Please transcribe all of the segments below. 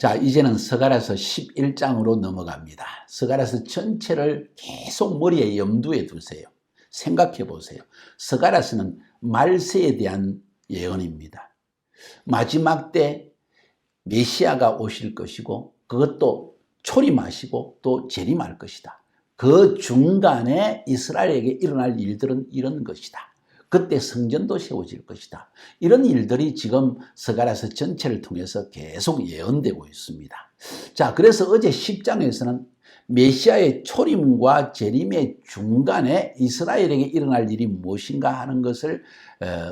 자, 이제는 스가랴서 11장으로 넘어갑니다. 스가랴서 전체를 계속 머리에 염두에 두세요. 생각해 보세요. 스가랴서는 말세에 대한 예언입니다. 마지막 때 메시아가 오실 것이고 그것도 초림하시고 또 재림할 것이다. 그 중간에 이스라엘에게 일어날 일들은 이런 것이다. 그때 성전도 세워질 것이다. 이런 일들이 지금 스가랴서 전체를 통해서 계속 예언되고 있습니다. 자, 그래서 어제 10장에서는 메시아의 초림과 재림의 중간에 이스라엘에게 일어날 일이 무엇인가 하는 것을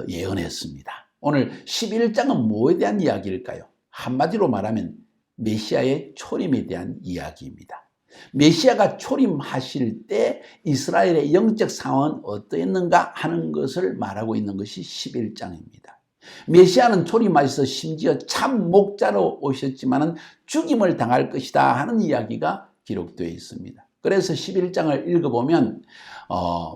예언했습니다. 오늘 11장은 뭐에 대한 이야기일까요? 한마디로 말하면 메시아의 초림에 대한 이야기입니다. 메시아가 초림하실 때 이스라엘의 영적 상황은 어떠했는가 하는 것을 말하고 있는 것이 11장입니다. 메시아는 초림하셔서 심지어 참 목자로 오셨지만 죽임을 당할 것이다 하는 이야기가 기록되어 있습니다. 그래서 11장을 읽어보면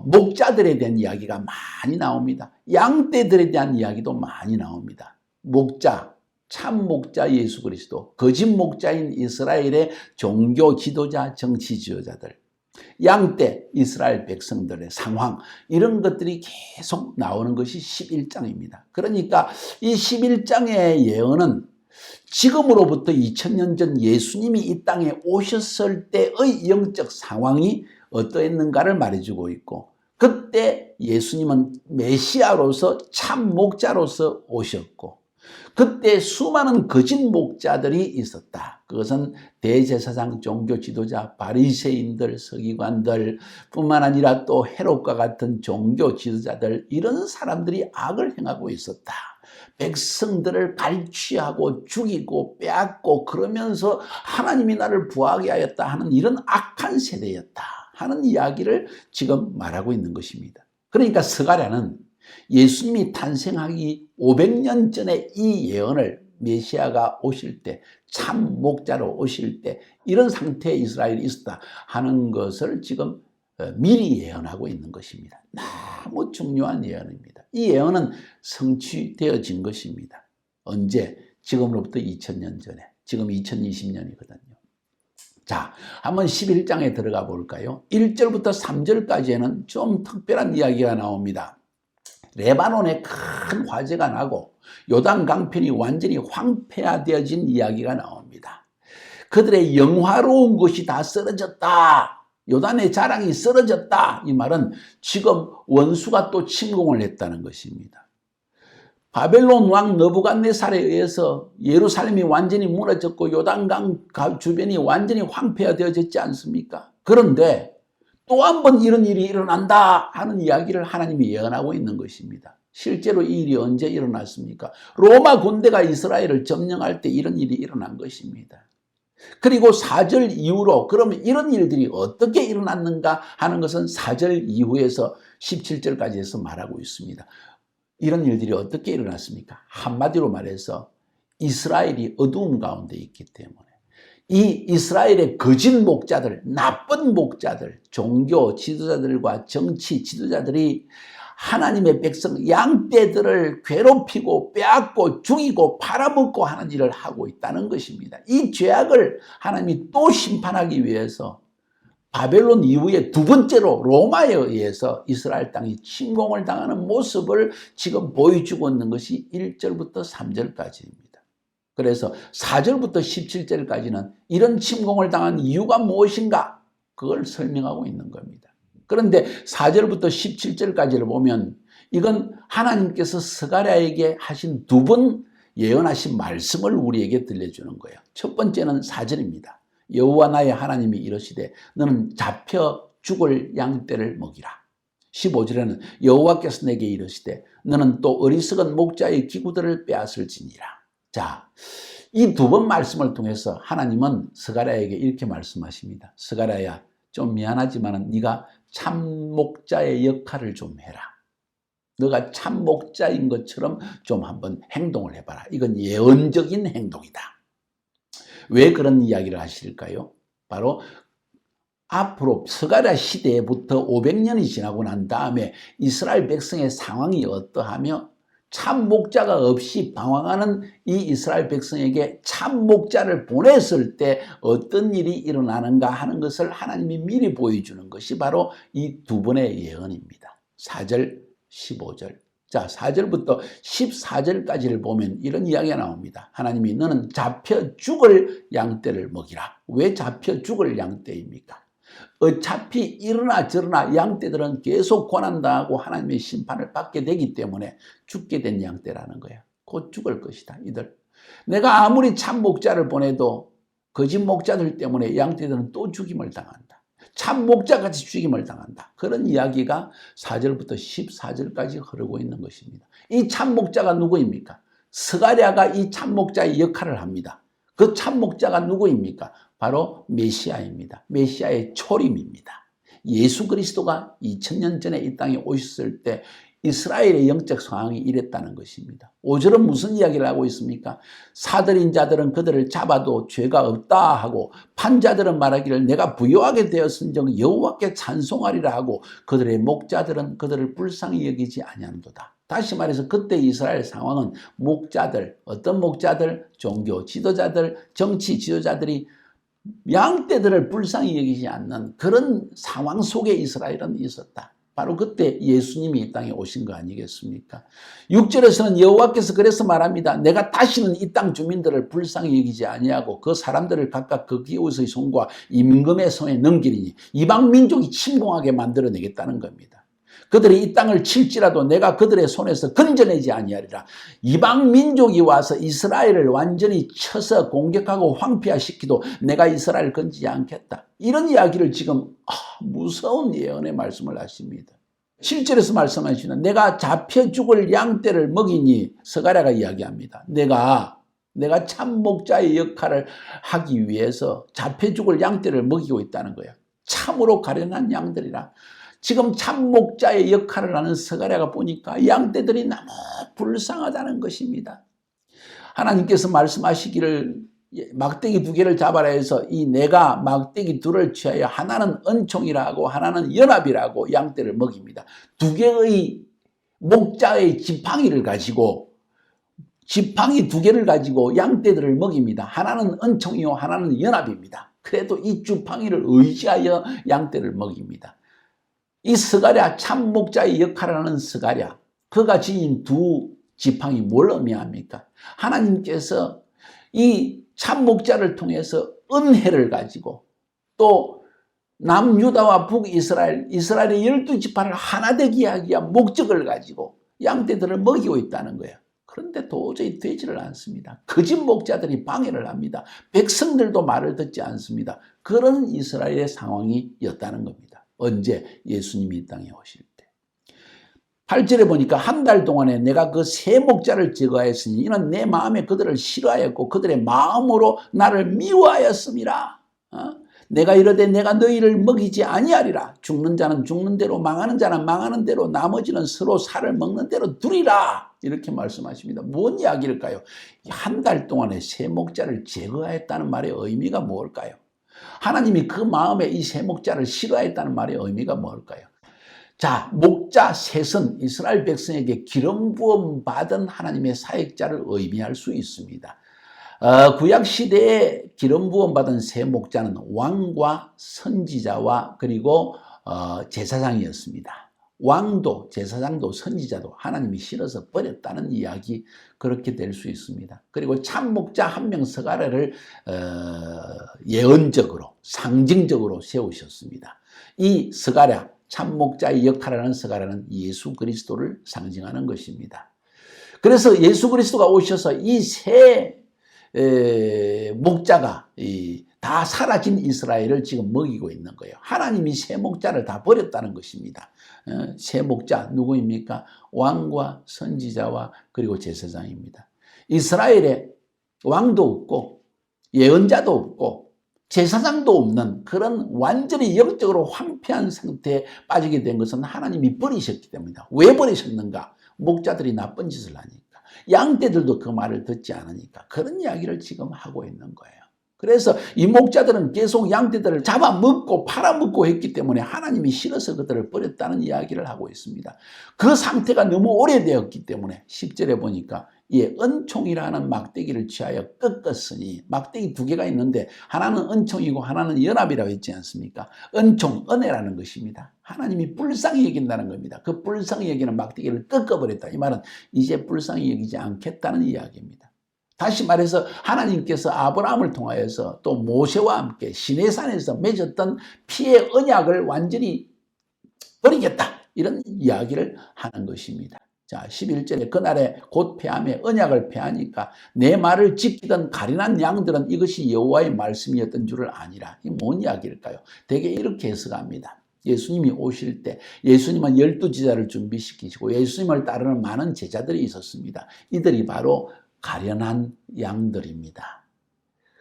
목자들에 대한 이야기가 많이 나옵니다. 양떼들에 대한 이야기도 많이 나옵니다. 목자, 참 목자 예수 그리스도, 거짓 목자인 이스라엘의 종교 지도자, 정치 지도자들, 양떼 이스라엘 백성들의 상황, 이런 것들이 계속 나오는 것이 11장입니다. 그러니까 이 11장의 예언은 지금으로부터 2000년 전 예수님이 이 땅에 오셨을 때의 영적 상황이 어떠했는가를 말해주고 있고, 그때 예수님은 메시아로서 참 목자로서 오셨고 그때 수많은 거짓 목자들이 있었다. 그것은 대제사장, 종교 지도자, 바리새인들, 서기관들 뿐만 아니라 또 헤롯과 같은 종교 지도자들, 이런 사람들이 악을 행하고 있었다. 백성들을 갈취하고 죽이고 빼앗고 그러면서 하나님이 나를 부하게 하였다 하는 이런 악한 세대였다 하는 이야기를 지금 말하고 있는 것입니다. 그러니까 스가랴는 예수님이 탄생하기 500년 전에 이 예언을 메시아가 오실 때, 참 목자로 오실 때 이런 상태의 이스라엘이 있었다 하는 것을 지금 미리 예언하고 있는 것입니다. 너무 중요한 예언입니다. 이 예언은 성취되어진 것입니다. 언제? 지금으로부터 2000년 전에. 지금 2020년이거든요. 자, 한번 11장에 들어가 볼까요? 1절부터 3절까지에는 좀 특별한 이야기가 나옵니다. 레바논에 큰 화재가 나고 요단 강편이 완전히 황폐화되어진 이야기가 나옵니다. 그들의 영화로운 것이 다 쓰러졌다. 요단의 자랑이 쓰러졌다. 이 말은 지금 원수가 또 침공을 했다는 것입니다. 바벨론 왕 느부갓네살에 의해서 예루살렘이 완전히 무너졌고 요단강 주변이 완전히 황폐화되어졌지 않습니까? 그런데 또 한 번 이런 일이 일어난다 하는 이야기를 하나님이 예언하고 있는 것입니다. 실제로 이 일이 언제 일어났습니까? 로마 군대가 이스라엘을 점령할 때 이런 일이 일어난 것입니다. 그리고 4절 이후로 그러면 이런 일들이 어떻게 일어났는가 하는 것은 4절 이후에서 17절까지 해서 말하고 있습니다. 이런 일들이 어떻게 일어났습니까? 한마디로 말해서 이스라엘이 어두움 가운데 있기 때문에 이 이스라엘의 거짓 목자들, 나쁜 목자들, 종교 지도자들과 정치 지도자들이 하나님의 백성 양떼들을 괴롭히고 빼앗고 죽이고 팔아먹고 하는 일을 하고 있다는 것입니다. 이 죄악을 하나님이 또 심판하기 위해서 바벨론 이후에 두 번째로 로마에 의해서 이스라엘 땅이 침공을 당하는 모습을 지금 보여주고 있는 것이 1절부터 3절까지입니다. 그래서 4절부터 17절까지는 이런 침공을 당한 이유가 무엇인가? 그걸 설명하고 있는 겁니다. 그런데 4절부터 17절까지를 보면 이건 하나님께서 스가랴에게 하신 두 번 예언하신 말씀을 우리에게 들려주는 거예요. 첫 번째는 4절입니다. 여호와 나의 하나님이 이르시되 너는 잡혀 죽을 양떼를 먹이라. 15절에는 여호와께서 내게 이르시되 너는 또 어리석은 목자의 기구들을 빼앗을지니라. 자, 이 두 번 말씀을 통해서 하나님은 스가랴에게 이렇게 말씀하십니다. 스가랴야, 좀 미안하지만 네가 참 목자의 역할을 좀 해라. 너가 참 목자인 것처럼 좀 한번 행동을 해봐라. 이건 예언적인 행동이다. 왜 그런 이야기를 하실까요? 바로 앞으로 스가랴 시대부터 500년이 지나고 난 다음에 이스라엘 백성의 상황이 어떠하며 참 목자가 없이 방황하는 이 이스라엘 백성에게 참 목자를 보냈을 때 어떤 일이 일어나는가 하는 것을 하나님이 미리 보여주는 것이 바로 이 두 번의 예언입니다. 4절, 15절. 자, 4절부터 14절까지를 보면 이런 이야기가 나옵니다. 하나님이 너는 잡혀 죽을 양떼를 먹이라. 왜 잡혀 죽을 양떼입니까? 어차피 이러나 저러나 양떼들은 계속 고난당하고 하나님의 심판을 받게 되기 때문에 죽게 된 양떼라는 거예요. 곧 죽을 것이다. 이들. 내가 아무리 참 목자를 보내도 거짓 목자들 때문에 양떼들은 또 죽임을 당한다. 참 목자같이 죽임을 당한다. 그런 이야기가 4절부터 14절까지 흐르고 있는 것입니다. 이 참 목자가 누구입니까? 스가랴가 이 참 목자의 역할을 합니다. 그 참 목자가 누구입니까? 바로 메시아입니다. 메시아의 초림입니다. 예수 그리스도가 2000년 전에 이 땅에 오셨을 때 이스라엘의 영적 상황이 이랬다는 것입니다. 5절은 무슨 이야기를 하고 있습니까? 사들인 자들은 그들을 잡아도 죄가 없다 하고 판자들은 말하기를 내가 부요하게 되었은즉 여호와께 찬송하리라 하고 그들의 목자들은 그들을 불쌍히 여기지 아니한도다. 다시 말해서 그때 이스라엘 상황은 목자들, 어떤 목자들? 종교 지도자들, 정치 지도자들이 양떼들을 불쌍히 여기지 않는 그런 상황 속에 이스라엘은 있었다. 바로 그때 예수님이 이 땅에 오신 거 아니겠습니까? 6절에서는 여호와께서 그래서 말합니다. 내가 다시는 이 땅 주민들을 불쌍히 여기지 아니하고 그 사람들을 각각 그 기웃의 손과 임금의 손에 넘기리니 이방 민족이 침공하게 만들어내겠다는 겁니다. 그들이 이 땅을 칠지라도 내가 그들의 손에서 건져내지 아니하리라. 이방 민족이 와서 이스라엘을 완전히 쳐서 공격하고 황폐화시키도 내가 이스라엘을 건지지 않겠다. 이런 이야기를 지금 무서운 예언의 말씀을 하십니다. 7절에서 말씀하시는 내가 잡혀 죽을 양떼를 먹이니 스가랴가 이야기합니다. 내가 참 목자의 역할을 하기 위해서 잡혀 죽을 양떼를 먹이고 있다는 거예요. 참으로 가련한 양들이라. 지금 참 목자의 역할을 하는 스가랴가 보니까 양떼들이 너무 불쌍하다는 것입니다. 하나님께서 말씀하시기를 막대기 2개를 잡아라 해서 이 내가 막대기 2를 취하여 하나는 은총이라 하고 하나는 연합이라고 양떼를 먹입니다. 2개의 목자의 지팡이를 가지고 지팡이 2개를 가지고 양떼들을 먹입니다. 하나는 은총이요 하나는 연합입니다. 그래도 이 지팡이를 의지하여 양떼를 먹입니다. 이 스가랴 참 목자의 역할을 하는 스가랴 그가 지닌 2 지팡이 뭘 의미합니까? 하나님께서 이 참 목자를 통해서 은혜를 가지고 또 남유다와 북이스라엘 이스라엘의 12지파를 하나 되게 하기 위한 목적을 가지고 양떼들을 먹이고 있다는 거예요. 그런데 도저히 되지를 않습니다. 거짓 목자들이 방해를 합니다. 백성들도 말을 듣지 않습니다. 그런 이스라엘의 상황이었다는 겁니다. 언제? 예수님이 이 땅에 오실 때. 8절에 보니까 한 달 동안에 내가 그 세 목자를 제거하였으니 이는 내 마음에 그들을 싫어하였고 그들의 마음으로 나를 미워하였음이라. 내가 이르되 내가 너희를 먹이지 아니하리라. 죽는 자는 죽는 대로 망하는 자는 망하는 대로 나머지는 서로 살을 먹는 대로 두리라. 이렇게 말씀하십니다. 뭔 이야기일까요? 한 달 동안에 세 목자를 제거하였다는 말의 의미가 뭘까요? 하나님이 그 마음에 이 세 목자를 싫어했다는 말의 의미가 뭘까요? 자, 목자 셋은 이스라엘 백성에게 기름 부음 받은 하나님의 사역자를 의미할 수 있습니다. 구약시대에 기름 부음 받은 세 목자는 왕과 선지자와 그리고 제사장이었습니다. 왕도 제사장도 선지자도 하나님이 싫어서 버렸다는 이야기 그렇게 될 수 있습니다. 그리고 참 목자 한 명 스가랴를 예언적으로 상징적으로 세우셨습니다. 이 스가랴 참 목자의 역할을 하는 스가랴는 예수 그리스도를 상징하는 것입니다. 그래서 예수 그리스도가 오셔서 이 세 목자가 다 사라진 이스라엘을 지금 먹이고 있는 거예요. 하나님이 세 목자를 다 버렸다는 것입니다. 세 목자 누구입니까? 왕과 선지자와 그리고 제사장입니다. 이스라엘에 왕도 없고 예언자도 없고 제사장도 없는 그런 완전히 영적으로 황폐한 상태에 빠지게 된 것은 하나님이 버리셨기 때문이다. 왜 버리셨는가? 목자들이 나쁜 짓을 하니까. 양떼들도 그 말을 듣지 않으니까. 그런 이야기를 지금 하고 있는 거예요. 그래서 이 목자들은 계속 양떼들을 잡아먹고 팔아먹고 했기 때문에 하나님이 싫어서 그들을 버렸다는 이야기를 하고 있습니다. 그 상태가 너무 오래되었기 때문에 10절에 보니까 은총이라는 막대기를 취하여 꺾었으니, 막대기 두 개가 있는데 하나는 은총이고 하나는 연합이라고 했지 않습니까? 은총, 은혜라는 것입니다. 하나님이 불쌍히 여긴다는 겁니다. 그 불쌍히 여기는 막대기를 꺾어버렸다. 이 말은 이제 불쌍히 여기지 않겠다는 이야기입니다. 다시 말해서 하나님께서 아브라함을 통하여서 또 모세와 함께 시내산에서 맺었던 피의 언약을 완전히 버리겠다, 이런 이야기를 하는 것입니다. 자, 11절에 그날에 곧 폐함에 언약을 폐하니까 내 말을 지키던 가련한 양들은 이것이 여호와의 말씀이었던 줄을 아니라. 이게 뭔 이야기일까요? 대개 이렇게 해석합니다. 예수님이 오실 때 예수님은 12제자를 준비시키시고 예수님을 따르는 많은 제자들이 있었습니다. 이들이 바로 가련한 양들입니다.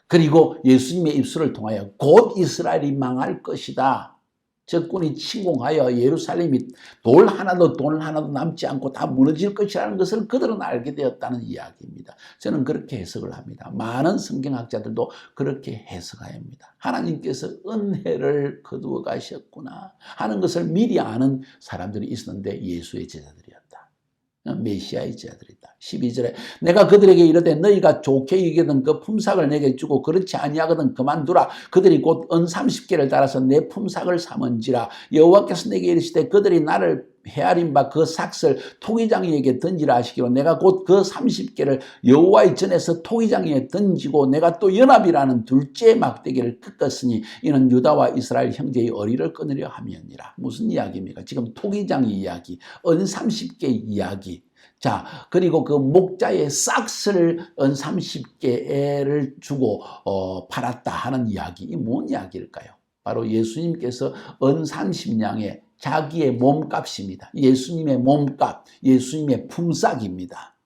그리고 예수님의 입술을 통하여 곧 이스라엘이 망할 것이다, 적군이 침공하여 예루살렘이 돌 하나도 남지 않고 다 무너질 것이라는 것을 그들은 알게 되었다는 이야기입니다. 저는 그렇게 해석을 합니다. 많은 성경학자들도 그렇게 해석합니다. 하나님께서 은혜를 거두어 가셨구나 하는 것을 미리 아는 사람들이 있었는데 예수의 제자들이었다. 메시아의 제자들이다. 12절에 내가 그들에게 이르되 너희가 좋게 여기던 그 품삯을 내게 주고 그렇지 아니하거든 그만두라. 그들이 곧 은 30개를 달아서 내 품삯을 삼은지라. 여호와께서 내게 이르시되 그들이 나를 헤아린 바 그 삭을 토기장이에게 던지라 하시기로 내가 곧 그 30개를 여호와의 전에서 토기장이에 던지고 내가 또 연합이라는 둘째 막대기를 꺾었으니 이는 유다와 이스라엘 형제의 어리를 끊으려 함이었니라. 무슨 이야기입니까? 지금 토기장 이야기, 은 30개 이야기. 자, 그리고 그 목자의 싹스를 은 30개를 주고 팔았다 하는 이야기. 이 뭔 이야기일까요? 바로 예수님께서 은 30냥의 자기의 몸값입니다. 예수님의 몸값, 예수님의 품삯입니다.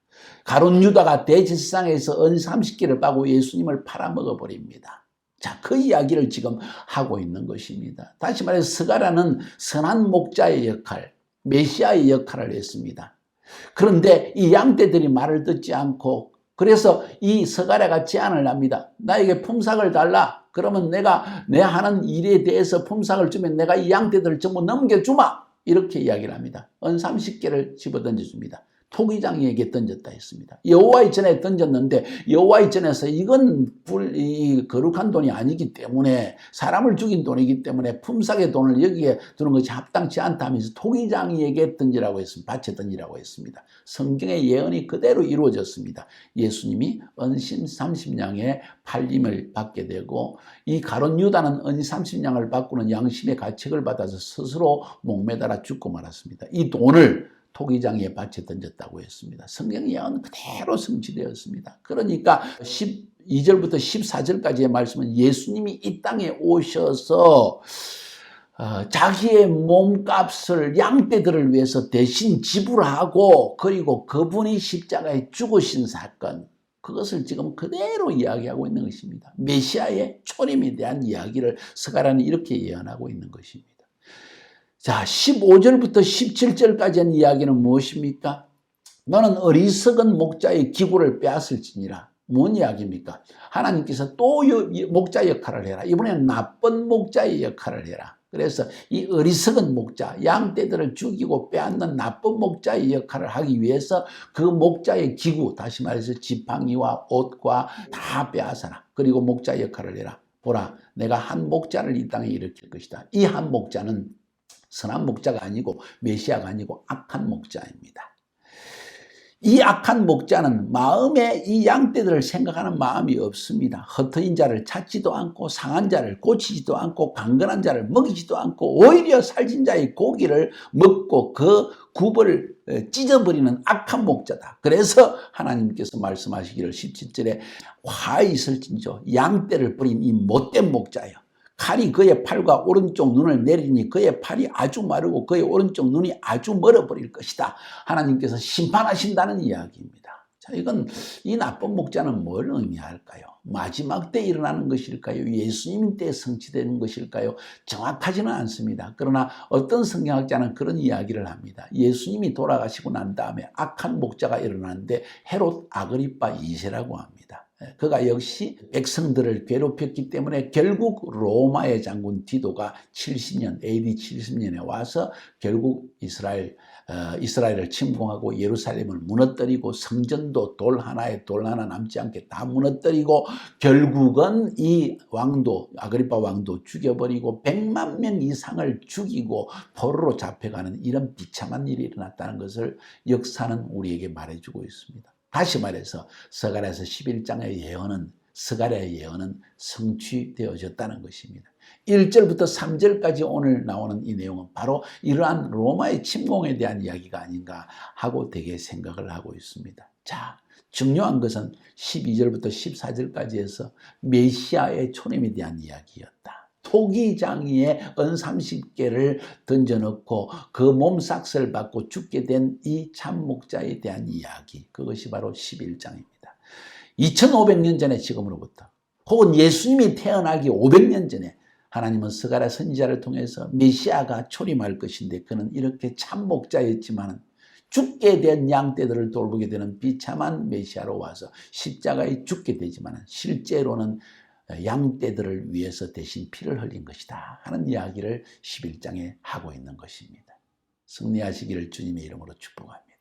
가룟 유다가 대제사장에서 은 30개를 받고 예수님을 팔아먹어버립니다. 자, 그 이야기를 지금 하고 있는 것입니다. 다시 말해서 스가랴는 선한 목자의 역할, 메시아의 역할을 했습니다. 그런데 이 양떼들이 말을 듣지 않고, 그래서 이 스가랴가 제안을 합니다. 나에게 품삯을 달라. 그러면 내가 내 하는 일에 대해서 품삯을 주면 내가 이 양떼들을 전부 넘겨주마. 이렇게 이야기를 합니다. 은 30개를 집어 던져줍니다. 토기장이에게 던졌다 했습니다. 여호와의 전에 던졌는데 여호와의 전에서 이건 거룩한 돈이 아니기 때문에, 사람을 죽인 돈이기 때문에 품삯의 돈을 여기에 두는 것이 합당치 않다 하면서 토기장이에게 던지라고 했습니다. 밭에 던지라고 했습니다. 성경의 예언이 그대로 이루어졌습니다. 예수님이 은신 30냥의 팔림을 받게 되고, 이 가룟 유다는 은 30냥을 바꾸는 양심의 가책을 받아서 스스로 목매달아 죽고 말았습니다. 이 돈을 토기장이에 밭에 던졌다고 했습니다. 성경 예언은 그대로 성취되었습니다. 그러니까 12절부터 14절까지의 말씀은 예수님이 이 땅에 오셔서 자기의 몸값을 양떼들을 위해서 대신 지불하고, 그리고 그분이 십자가에 죽으신 사건, 그것을 지금 그대로 이야기하고 있는 것입니다. 메시아의 초림에 대한 이야기를 스가랴는 이렇게 예언하고 있는 것입니다. 자, 15절부터 17절까지 한 이야기는 무엇입니까? 너는 어리석은 목자의 기구를 빼앗을지니라. 뭔 이야기입니까? 하나님께서 또 목자 역할을 해라. 이번에는 나쁜 목자의 역할을 해라. 그래서 이 어리석은 목자, 양떼들을 죽이고 빼앗는 나쁜 목자의 역할을 하기 위해서 그 목자의 기구, 다시 말해서 지팡이와 옷과 다 빼앗아라. 그리고 목자 역할을 해라. 보라, 내가 한 목자를 이 땅에 일으킬 것이다. 이 한 목자는 선한 목자가 아니고 메시아가 아니고 악한 목자입니다. 이 악한 목자는 마음에 이 양떼들을 생각하는 마음이 없습니다. 흩어진 자를 찾지도 않고 상한 자를 고치지도 않고 강건한 자를 먹이지도 않고 오히려 살진 자의 고기를 먹고 그 굽을 찢어버리는 악한 목자다. 그래서 하나님께서 말씀하시기를 17절에 화 있을진저 양떼를 버린 이 못된 목자여, 칼이 그의 팔과 오른쪽 눈을 내리니 그의 팔이 아주 마르고 그의 오른쪽 눈이 아주 멀어버릴 것이다. 하나님께서 심판하신다는 이야기입니다. 자, 이건 이 나쁜 목자는 뭘 의미할까요? 마지막 때 일어나는 것일까요? 예수님 때 성취되는 것일까요? 정확하지는 않습니다. 그러나 어떤 성경학자는 그런 이야기를 합니다. 예수님이 돌아가시고 난 다음에 악한 목자가 일어나는데 헤롯 아그리파 2세라고 합니다. 그가 역시 백성들을 괴롭혔기 때문에 결국 로마의 장군 디도가 70년, AD 70년에 와서 결국 이스라엘을 침공하고 예루살렘을 무너뜨리고 성전도 돌 하나 남지 않게 다 무너뜨리고 결국은 이 왕도, 아그리파 왕도 죽여버리고 100만 명 이상을 죽이고 포로로 잡혀가는 이런 비참한 일이 일어났다는 것을 역사는 우리에게 말해주고 있습니다. 다시 말해서 스가랴서 11장의 예언은, 스가랴의 예언은 성취되어졌다는 것입니다. 1절부터 3절까지 오늘 나오는 이 내용은 바로 이러한 로마의 침공에 대한 이야기가 아닌가 하고 되게 생각을 하고 있습니다. 자, 중요한 것은 12절부터 14절까지 해서 메시아의 초림에 대한 이야기였다. 토기장이에 은 30개를 던져넣고 그 몸삭을 받고 죽게 된 이 참목자에 대한 이야기, 그것이 바로 11장입니다. 2500년 전에 지금으로부터 혹은 예수님이 태어나기 500년 전에 하나님은 스가랴 선지자를 통해서 메시아가 초림할 것인데 그는 이렇게 참목자였지만 죽게 된 양떼들을 돌보게 되는 비참한 메시아로 와서 십자가에 죽게 되지만 실제로는 양떼들을 위해서 대신 피를 흘린 것이다 하는 이야기를 11장에 하고 있는 것입니다. 승리하시기를 주님의 이름으로 축복합니다.